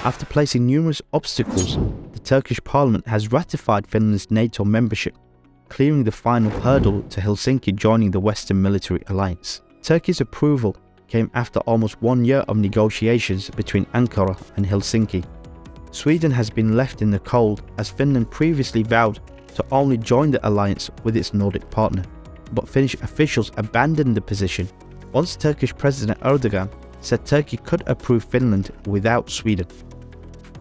After placing numerous obstacles, the Turkish parliament has ratified Finland's NATO membership, clearing the final hurdle to Helsinki joining the Western military alliance. Turkey's approval came after almost 1 year of negotiations between Ankara and Helsinki. Sweden has been left in the cold as Finland previously vowed to only join the alliance with its Nordic partner, but Finnish officials abandoned the position once Turkish President Erdogan said Turkey could approve Finland without Sweden.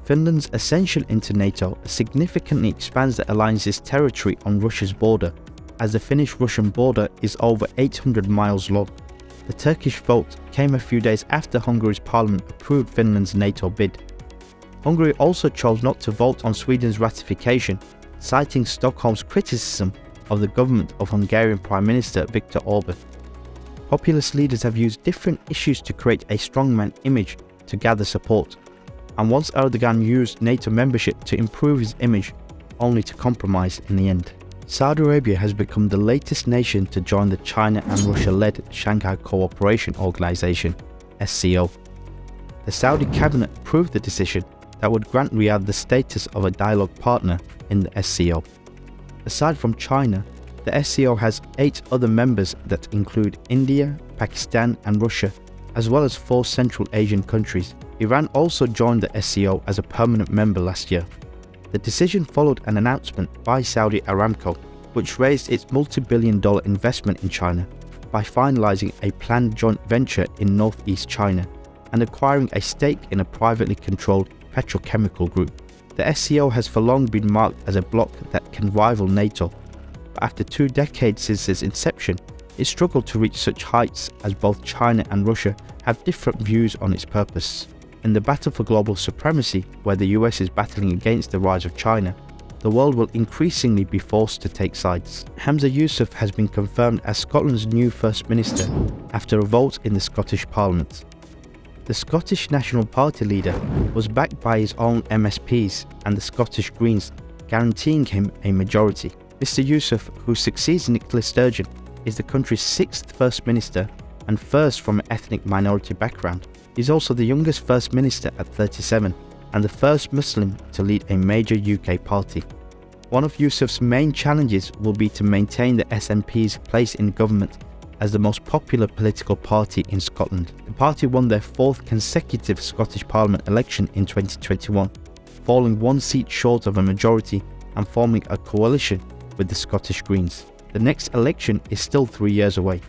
Finland's ascension into NATO significantly expands the alliance's territory on Russia's border, as the Finnish-Russian border is over 800 miles long. The Turkish vote came a few days after Hungary's parliament approved Finland's NATO bid. Hungary also chose not to vote on Sweden's ratification, citing Stockholm's criticism of the government of Hungarian Prime Minister Viktor Orban. Populist leaders have used different issues to create a strongman image to gather support, and once Erdogan used NATO membership to improve his image, only to compromise in the end. Saudi Arabia has become the latest nation to join the China and Russia-led Shanghai Cooperation Organization, SCO. The Saudi cabinet approved the decision that would grant Riyadh the status of a dialogue partner in the SCO. Aside from China, the SCO has 8 other members that include India, Pakistan and Russia, as well as 4 Central Asian countries. Iran also joined the SCO as a permanent member last year. The decision followed an announcement by Saudi Aramco, which raised its multi-billion-dollar investment in China by finalizing a planned joint venture in northeast China and acquiring a stake in a privately controlled petrochemical group. The SCO has for long been marked as a bloc that can rival NATO, but after 2 decades since its inception, it struggled to reach such heights as both China and Russia have different views on its purpose. In the battle for global supremacy, where the US is battling against the rise of China, the world will increasingly be forced to take sides. Hamza Yusuf has been confirmed as Scotland's new First Minister after a vote in the Scottish Parliament. The Scottish National Party leader was backed by his own MSPs and the Scottish Greens, guaranteeing him a majority. Mr Yusuf, who succeeds Nicola Sturgeon, is the country's 6th First Minister and first from an ethnic minority background. He is also the youngest First Minister at 37 and the first Muslim to lead a major UK party. One of Yusuf's main challenges will be to maintain the SNP's place in government as the most popular political party in Scotland. The party won their 4th consecutive Scottish Parliament election in 2021, falling 1 seat short of a majority and forming a coalition with the Scottish Greens. The next election is still 3 years away.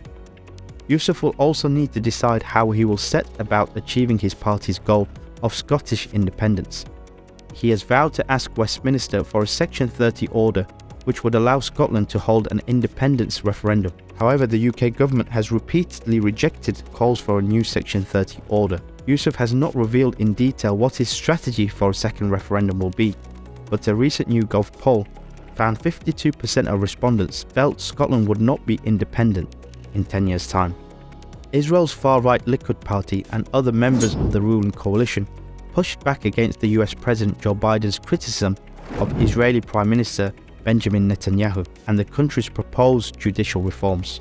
Yusuf will also need to decide how he will set about achieving his party's goal of Scottish independence. He has vowed to ask Westminster for a Section 30 order which would allow Scotland to hold an independence referendum. However, the UK government has repeatedly rejected calls for a new Section 30 order. Yusuf has not revealed in detail what his strategy for a second referendum will be, but a recent YouGov poll found 52% of respondents felt Scotland would not be independent in 10 years' time. Israel's far-right Likud party and other members of the ruling coalition pushed back against the US President Joe Biden's criticism of Israeli Prime Minister Benjamin Netanyahu and the country's proposed judicial reforms.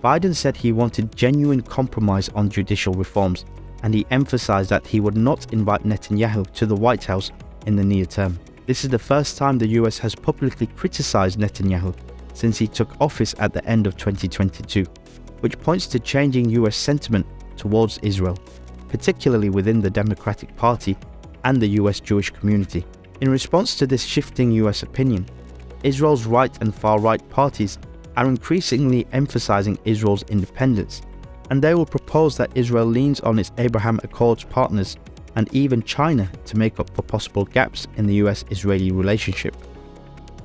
Biden said he wanted genuine compromise on judicial reforms, and he emphasized that he would not invite Netanyahu to the White House in the near term. This is the first time the US has publicly criticized Netanyahu since he took office at the end of 2022, which points to changing US sentiment towards Israel, particularly within the Democratic Party and the US Jewish community. In response to this shifting US opinion, Israel's right and far-right parties are increasingly emphasizing Israel's independence, and they will propose that Israel leans on its Abraham Accords partners and even China to make up for possible gaps in the US-Israeli relationship.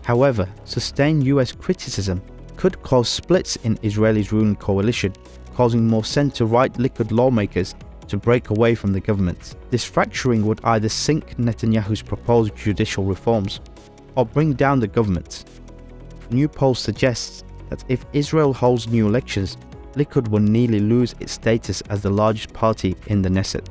However, sustained US criticism could cause splits in Israel's ruling coalition, causing more centre-right Likud lawmakers to break away from the government. This fracturing would either sink Netanyahu's proposed judicial reforms or bring down the government. New polls suggest that if Israel holds new elections, Likud will nearly lose its status as the largest party in the Knesset.